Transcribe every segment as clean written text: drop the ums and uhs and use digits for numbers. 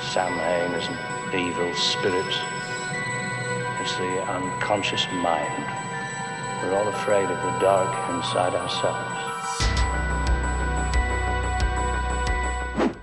Samhain isn't evil spirits. It's the unconscious mind. We're all afraid of the dark inside ourselves.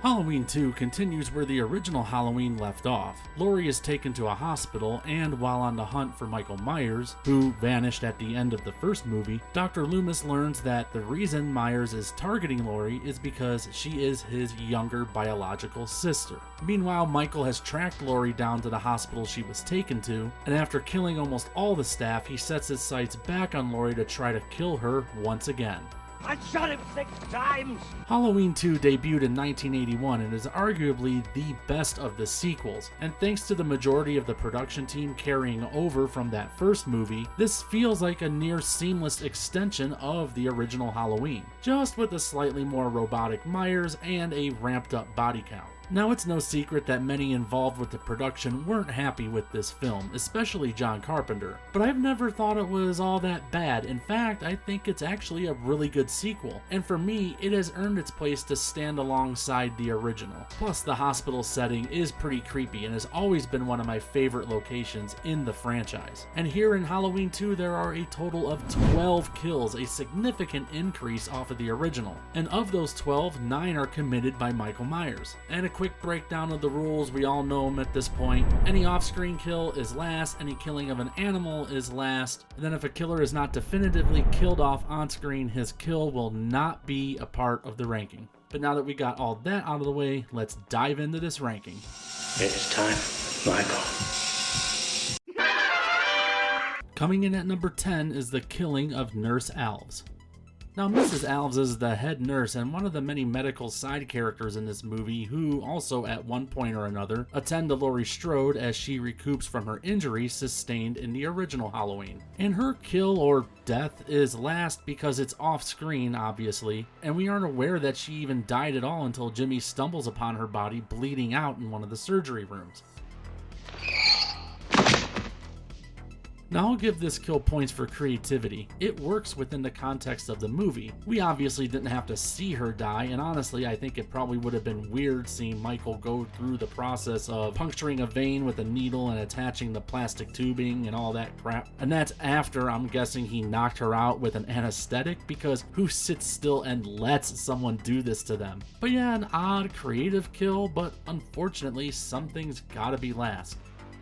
Halloween 2 continues where the original Halloween left off. Laurie is taken to a hospital, and while on the hunt for Michael Myers, who vanished at the end of the first movie, Dr. Loomis learns that the reason Myers is targeting Laurie is because she is his younger biological sister. Meanwhile, Michael has tracked Laurie down to the hospital she was taken to, and after killing almost all the staff, he sets his sights back on Laurie to try to kill her once again. I shot him 6 times! Halloween 2 debuted in 1981 and is arguably the best of the sequels, and thanks to the majority of the production team carrying over from that first movie, this feels like a near seamless extension of the original Halloween, just with a slightly more robotic Myers and a ramped up body count. Now, it's no secret that many involved with the production weren't happy with this film, especially John Carpenter, but I've never thought it was all that bad. In fact, I think it's actually a really good sequel, and for me, it has earned its place to stand alongside the original. Plus, the hospital setting is pretty creepy and has always been one of my favorite locations in the franchise. And here in Halloween 2, there are a total of 12 kills, a significant increase off of the original. And of those 12, 9 are committed by Michael Myers. And a quick breakdown of the rules, we all know them at this point. Any off-screen kill is last, any killing of an animal is last, and then if a killer is not definitively killed off on-screen, his kill will not be a part of the ranking. But now that we got all that out of the way, let's dive into this ranking. It's time, Michael. Coming in at number 10 is the killing of Nurse Alves. Now, Mrs. Alves is the head nurse and one of the many medical side characters in this movie who also, at one point or another, attend to Laurie Strode as she recoups from her injuries sustained in the original Halloween. And her kill or death is last because it's off-screen, obviously, and we aren't aware that she even died at all until Jimmy stumbles upon her body bleeding out in one of the surgery rooms. Now, I'll give this kill points for creativity. It works within the context of the movie. We obviously didn't have to see her die, and honestly, I think it probably would have been weird seeing Michael go through the process of puncturing a vein with a needle and attaching the plastic tubing and all that crap. And that's after, I'm guessing, he knocked her out with an anesthetic, because who sits still and lets someone do this to them? But yeah, an odd creative kill, but unfortunately, something's gotta be last.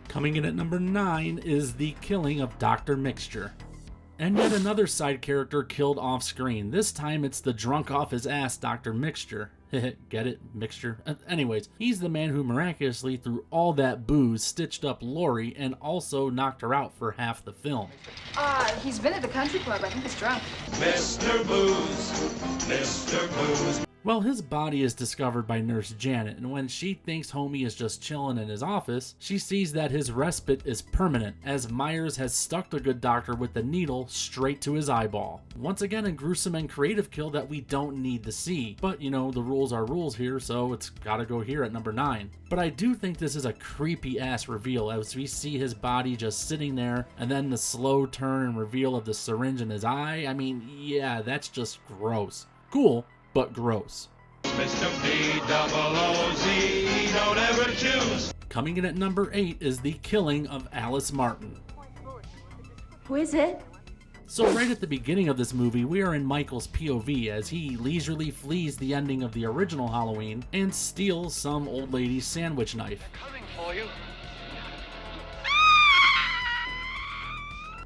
Coming in at number 9 is the killing of Dr. Mixture. And yet another side character killed off screen. This time it's the drunk off his ass Dr. Mixture. Get it? Mixture? Anyways, he's the man who miraculously, through all that booze, stitched up Laurie and also knocked her out for half the film. He's been at the country club. I think he's drunk. Mr. Booze, Mr. Booze. Well, his body is discovered by Nurse Janet, and when she thinks Homie is just chilling in his office, she sees that his respite is permanent, as Myers has stuck the good doctor with the needle straight to his eyeball. Once again, a gruesome and creative kill that we don't need to see, but you know, the rules are rules here, so it's gotta go here at number 9. But I do think this is a creepy ass reveal, as we see his body just sitting there, and then the slow turn and reveal of the syringe in his eye. I mean, yeah, that's just gross. Cool, but gross. Mr. B-double-O-Z, don't ever choose. Coming in at number 8 is the killing of Alice Martin. Who is it? So right at the beginning of this movie, we are in Michael's POV as he leisurely flees the ending of the original Halloween and steals some old lady's sandwich knife. Coming for you.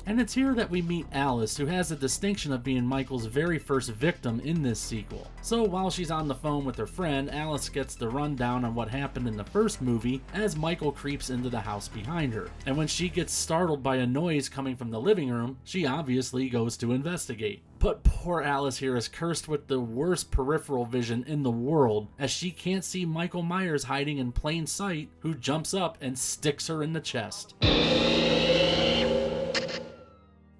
And it's here that we meet Alice, who has the distinction of being Michael's very first victim in this sequel. So while she's on the phone with her friend, Alice gets the rundown on what happened in the first movie as Michael creeps into the house behind her. And when she gets startled by a noise coming from the living room, she obviously goes to investigate. But poor Alice here is cursed with the worst peripheral vision in the world, as she can't see Michael Myers hiding in plain sight, who jumps up and sticks her in the chest.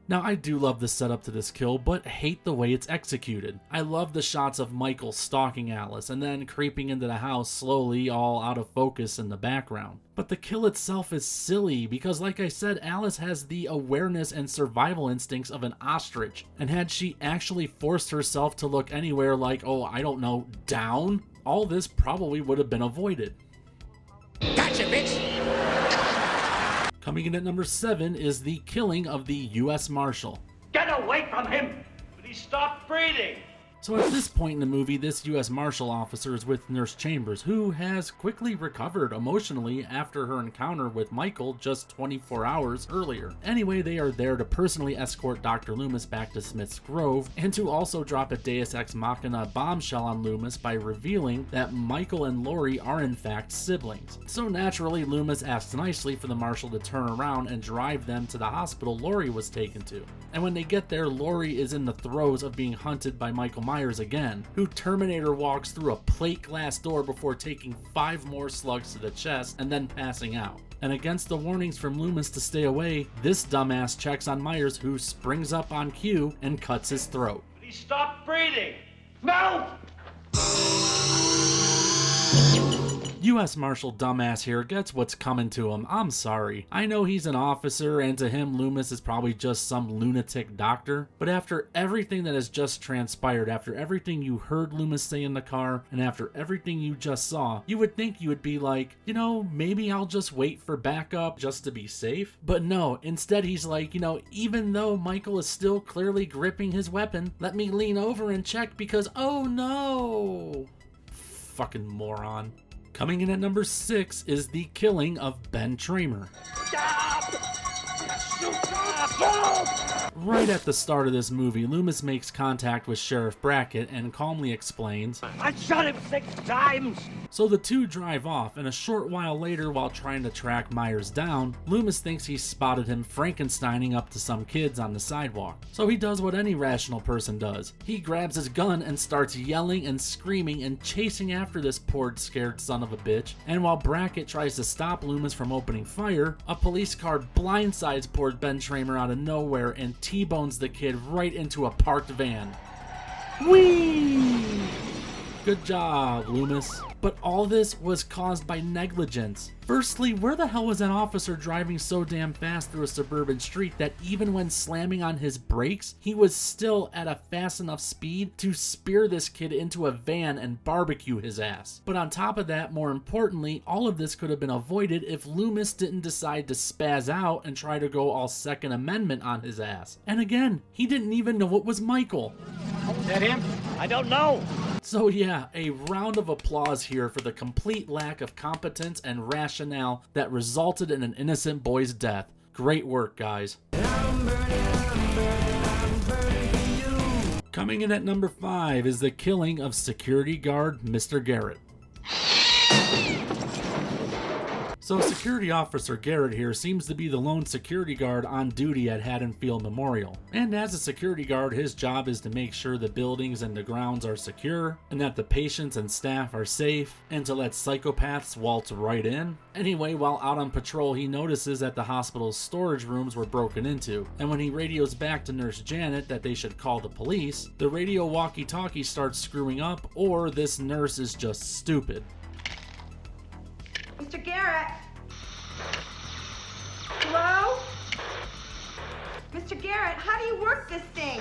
Now, I do love the setup to this kill, but hate the way it's executed. I love the shots of Michael stalking Alice and then creeping into the house slowly, all out of focus in the background. But the kill itself is silly because, like I said, Alice has the awareness and survival instincts of an ostrich. And had she actually forced herself to look anywhere like, oh, I don't know, down, all this probably would have been avoided. bitch! Coming in at number 7 is the killing of the U.S. Marshal. Get away from him! But he stopped breathing! So at this point in the movie, this U.S. Marshal officer is with Nurse Chambers, who has quickly recovered emotionally after her encounter with Michael just 24 hours earlier. Anyway, they are there to personally escort Dr. Loomis back to Smith's Grove, and to also drop a Deus Ex Machina bombshell on Loomis by revealing that Michael and Lori are in fact siblings. So naturally, Loomis asks nicely for the Marshal to turn around and drive them to the hospital Lori was taken to. And when they get there, Lori is in the throes of being hunted by Michael Myers again, who Terminator walks through a plate glass door before taking 5 more slugs to the chest and then passing out. And against the warnings from Loomis to stay away, this dumbass checks on Myers, who springs up on cue and cuts his throat. But he stopped breathing! No! U.S. Marshal dumbass here gets what's coming to him. I'm sorry. I know he's an officer, and to him Loomis is probably just some lunatic doctor, but after everything that has just transpired, after everything you heard Loomis say in the car, and after everything you just saw, you would think you would be like, you know, maybe I'll just wait for backup just to be safe. But no, instead he's like, you know, even though Michael is still clearly gripping his weapon, let me lean over and check because, oh no! Fucking moron. Coming in at number 6 is the killing of Ben Tramer. Right at the start of this movie, Loomis makes contact with Sheriff Brackett and calmly explains, I shot him 6 times! So the two drive off, and a short while later, while trying to track Myers down, Loomis thinks he's spotted him Frankensteining up to some kids on the sidewalk. So he does what any rational person does. He grabs his gun and starts yelling and screaming and chasing after this poor scared son of a bitch. And while Brackett tries to stop Loomis from opening fire, a police car blindsides poor Ben Tramer out of nowhere and T-bones the kid right into a parked van. Whee! Good job, Loomis. But all this was caused by negligence. Firstly, where the hell was that officer driving so damn fast through a suburban street that even when slamming on his brakes, he was still at a fast enough speed to spear this kid into a van and barbecue his ass? But on top of that, more importantly, all of this could have been avoided if Loomis didn't decide to spaz out and try to go all Second Amendment on his ass. And again, he didn't even know it was Michael. Is that him? I don't know! So yeah, a round of applause here for the complete lack of competence and rationale that resulted in an innocent boy's death. Great work, guys. Coming in at number 5 is the killing of security guard Mr. Garrett. So security officer Garrett here seems to be the lone security guard on duty at Haddonfield Memorial. And as a security guard, his job is to make sure the buildings and the grounds are secure, and that the patients and staff are safe, and to let psychopaths waltz right in. Anyway, while out on patrol, he notices that the hospital's storage rooms were broken into, and when he radios back to Nurse Janet that they should call the police, the radio walkie-talkie starts screwing up, or this nurse is just stupid. Mr. Garrett? Hello? Mr. Garrett, how do you work this thing?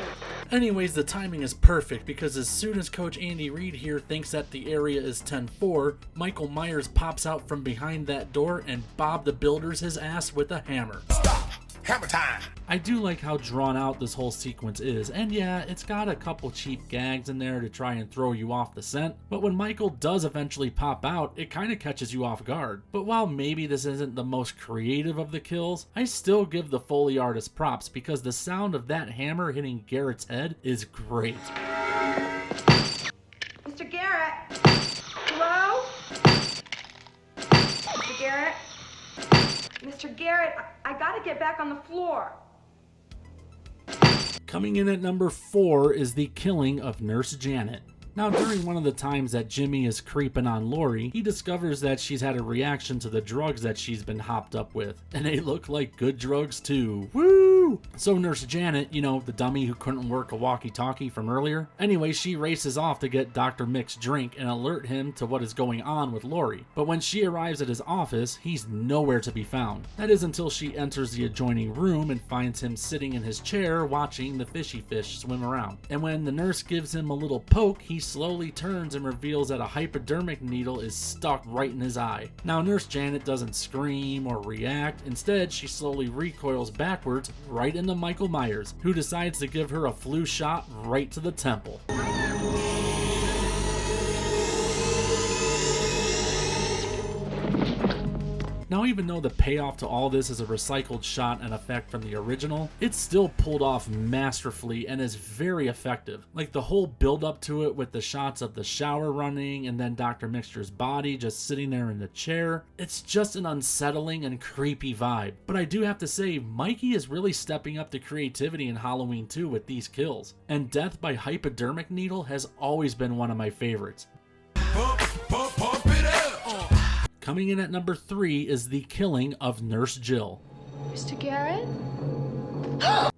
Anyways, the timing is perfect because as soon as Coach Andy Reid here thinks that the area is 10-4, Michael Myers pops out from behind that door and Bob the Builder's his ass with a hammer. Stop! Hammer time! I do like how drawn out this whole sequence is, and yeah, it's got a couple cheap gags in there to try and throw you off the scent, but when Michael does eventually pop out, it kind of catches you off guard. But while maybe this isn't the most creative of the kills, I still give the Foley artist props because the sound of that hammer hitting Garrett's head is great. Mr. Garrett? Hello? Mr. Garrett? Mr. Garrett, I gotta get back on the floor. Coming in at number 4 is the killing of Nurse Janet. Now, during one of the times that Jimmy is creeping on Lori, he discovers that she's had a reaction to the drugs that she's been hopped up with. And they look like good drugs too. Woo! Woo! So Nurse Janet, you know, the dummy who couldn't work a walkie-talkie from earlier. Anyway, she races off to get Dr. Mick's drink and alert him to what is going on with Laurie. But when she arrives at his office, he's nowhere to be found. That is until she enters the adjoining room and finds him sitting in his chair watching the fishy fish swim around. And when the nurse gives him a little poke, he slowly turns and reveals that a hypodermic needle is stuck right in his eye. Now, Nurse Janet doesn't scream or react. Instead, she slowly recoils backwards right into Michael Myers, who decides to give her a flu shot right to the temple. Now, even though the payoff to all this is a recycled shot and effect from the original, it's still pulled off masterfully and is very effective. Like the whole build up to it with the shots of the shower running and then Dr. Mixture's body just sitting there in the chair. It's just an unsettling and creepy vibe. But I do have to say, Mikey is really stepping up the creativity in Halloween 2 with these kills. And death by hypodermic needle has always been one of my favorites. Pump it up. Coming in at number 3 is the killing of Nurse Jill. Mr. Garrett?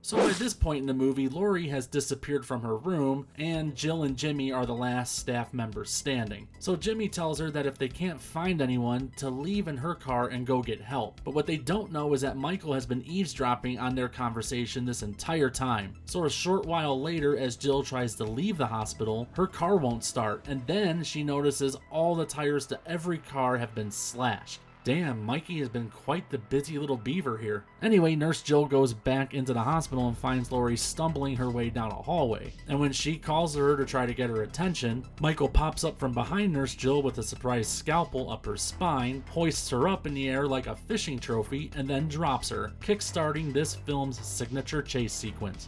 So by this point in the movie, Laurie has disappeared from her room, and Jill and Jimmy are the last staff members standing. So Jimmy tells her that if they can't find anyone, to leave in her car and go get help. But what they don't know is that Michael has been eavesdropping on their conversation this entire time. So a short while later, as Jill tries to leave the hospital, her car won't start, and then she notices all the tires to every car have been slashed. Damn, Mikey has been quite the busy little beaver here. Anyway, Nurse Jill goes back into the hospital and finds Laurie stumbling her way down a hallway. And when she calls her to try to get her attention, Michael pops up from behind Nurse Jill with a surprise scalpel up her spine, hoists her up in the air like a fishing trophy, and then drops her, kickstarting this film's signature chase sequence.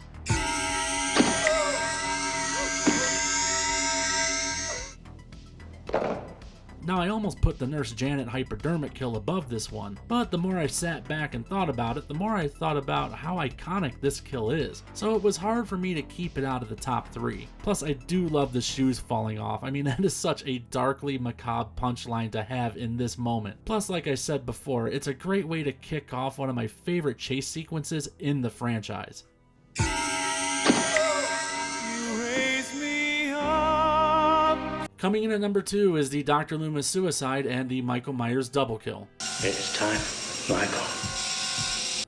Now, I almost put the Nurse Janet hypodermic kill above this one, but the more I sat back and thought about it, the more I thought about how iconic this kill is, so it was hard for me to keep it out of the top 3. Plus, I do love the shoes falling off. I mean, that is such a darkly macabre punchline to have in this moment. Plus, like I said before, it's a great way to kick off one of my favorite chase sequences in the franchise. Coming in at number 2 is the Dr. Loomis suicide and the Michael Myers double kill. It's time, Michael.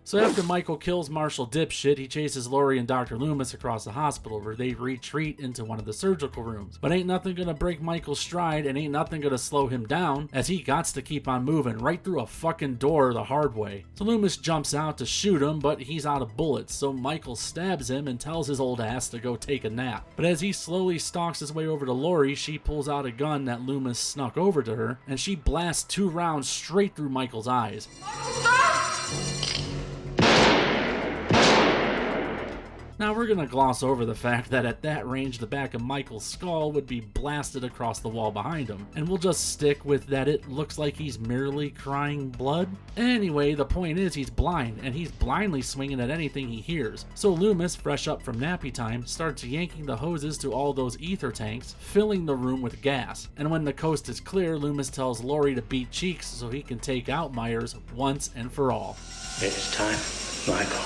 So after Michael kills Marshall Dipshit, he chases Laurie and Dr. Loomis across the hospital where they retreat into one of the surgical rooms. But ain't nothing gonna break Michael's stride and ain't nothing gonna slow him down, as he gots to keep on moving right through a fucking door the hard way. So Loomis jumps out to shoot him, but he's out of bullets, so Michael stabs him and tells his old ass to go take a nap. But as he slowly stalks his way over to Laurie, she pulls out a gun that Loomis snuck over to her, and she blasts 2 rounds straight through Michael's eyes. Now we're gonna gloss over the fact that at that range the back of Michael's skull would be blasted across the wall behind him, and we'll just stick with that it looks like he's merely crying blood. Anyway, the point is he's blind, and he's blindly swinging at anything he hears. So Loomis, fresh up from nappy time, starts yanking the hoses to all those ether tanks, filling the room with gas. And when the coast is clear, Loomis tells Laurie to beat cheeks so he can take out Myers once and for all. It's time, Michael.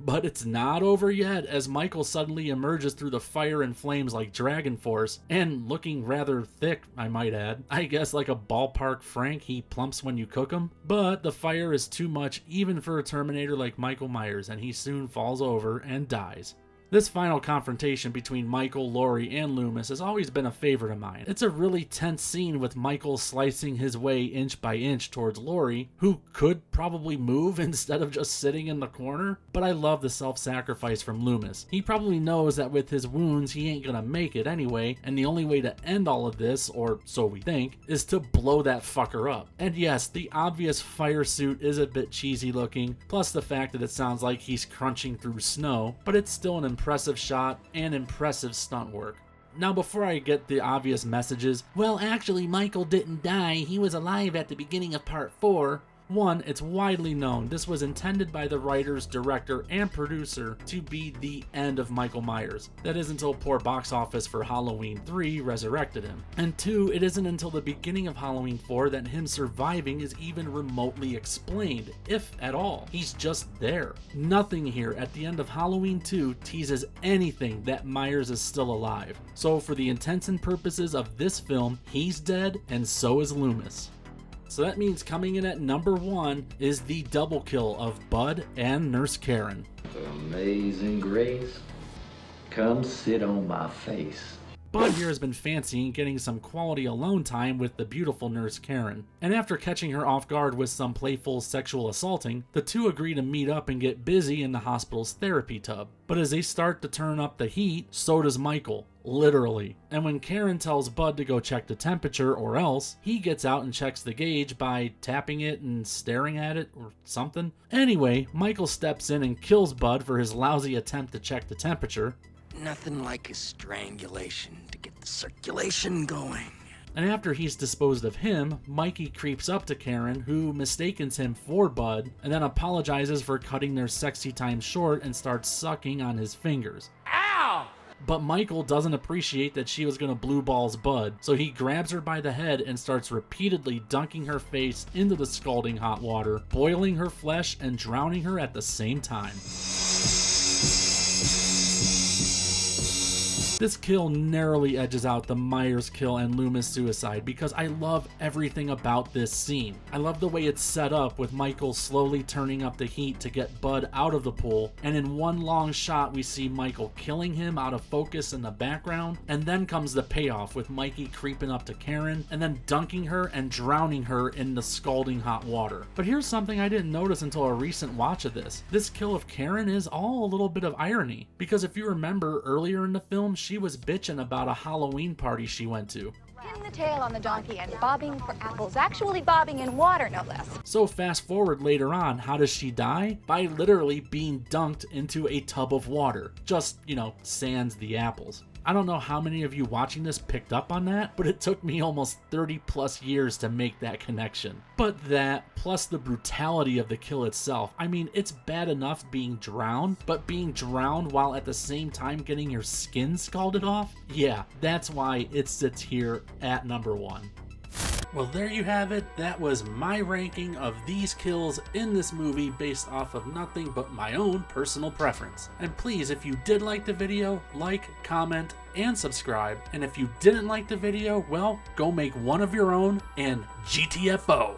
But it's not over yet, as Michael suddenly emerges through the fire and flames like Dragon Force, and looking rather thick, I might add. I guess like a ballpark Frank, he plumps when you cook him. But the fire is too much even for a Terminator like Michael Myers, and he soon falls over and dies. This final confrontation between Michael, Laurie, and Loomis has always been a favorite of mine. It's a really tense scene with Michael slicing his way inch by inch towards Laurie, who could probably move instead of just sitting in the corner, but I love the self-sacrifice from Loomis. He probably knows that with his wounds he ain't gonna make it anyway, and the only way to end all of this, or so we think, is to blow that fucker up. And yes, the obvious fire suit is a bit cheesy looking, plus the fact that it sounds like he's crunching through snow, but it's still an impressive shot and impressive stunt work. Now, before I get the obvious messages, well, actually Michael didn't die, he was alive at the beginning of part 4, One, it's widely known this was intended by the writers, director, and producer to be the end of Michael Myers. That is until poor box office for Halloween 3 resurrected him. And two, it isn't until the beginning of Halloween 4 that him surviving is even remotely explained, if at all. He's just there. Nothing here at the end of Halloween 2 teases anything that Myers is still alive. So for the intents and purposes of this film, he's dead and so is Loomis. So that means coming in at number 1 is the double kill of Bud and Nurse Karen. Amazing Grace, come sit on my face. Bud here has been fancying getting some quality alone time with the beautiful Nurse Karen, and after catching her off guard with some playful sexual assaulting, the two agree to meet up and get busy in the hospital's therapy tub. But as they start to turn up the heat, so does Michael. Literally. And when Karen tells Bud to go check the temperature or else, he gets out and checks the gauge by tapping it and staring at it or something. Anyway, Michael steps in and kills Bud for his lousy attempt to check the temperature. Nothing like a strangulation to get the circulation going. And after he's disposed of him, Mikey creeps up to Karen, who mistakes him for Bud, and then apologizes for cutting their sexy time short and starts sucking on his fingers. Ow! But Michael doesn't appreciate that she was gonna blue balls Bud, so he grabs her by the head and starts repeatedly dunking her face into the scalding hot water, boiling her flesh and drowning her at the same time. This kill narrowly edges out the Myers kill and Loomis suicide because I love everything about this scene. I love the way it's set up with Michael slowly turning up the heat to get Bud out of the pool, and in one long shot we see Michael killing him out of focus in the background, and then comes the payoff with Mikey creeping up to Karen and then dunking her and drowning her in the scalding hot water. But here's something I didn't notice until a recent watch of this. This kill of Karen is all a little bit of irony, because if you remember earlier in the film, she was bitching about a Halloween party she went to. Pinning the tail on the donkey and bobbing for apples. Actually bobbing in water, no less. So fast forward later on, how does she die? By literally being dunked into a tub of water. Just, sans the apples. I don't know how many of you watching this picked up on that, but it took me almost 30 plus years to make that connection. But that, plus the brutality of the kill itself, I mean, it's bad enough being drowned, but being drowned while at the same time getting your skin scalded off? Yeah, that's why it sits here at number 1. Well, there you have it. That was my ranking of these kills in this movie based off of nothing but my own personal preference. And please, if you did like the video, like, comment, and subscribe. And if you didn't like the video, well, go make one of your own and GTFO.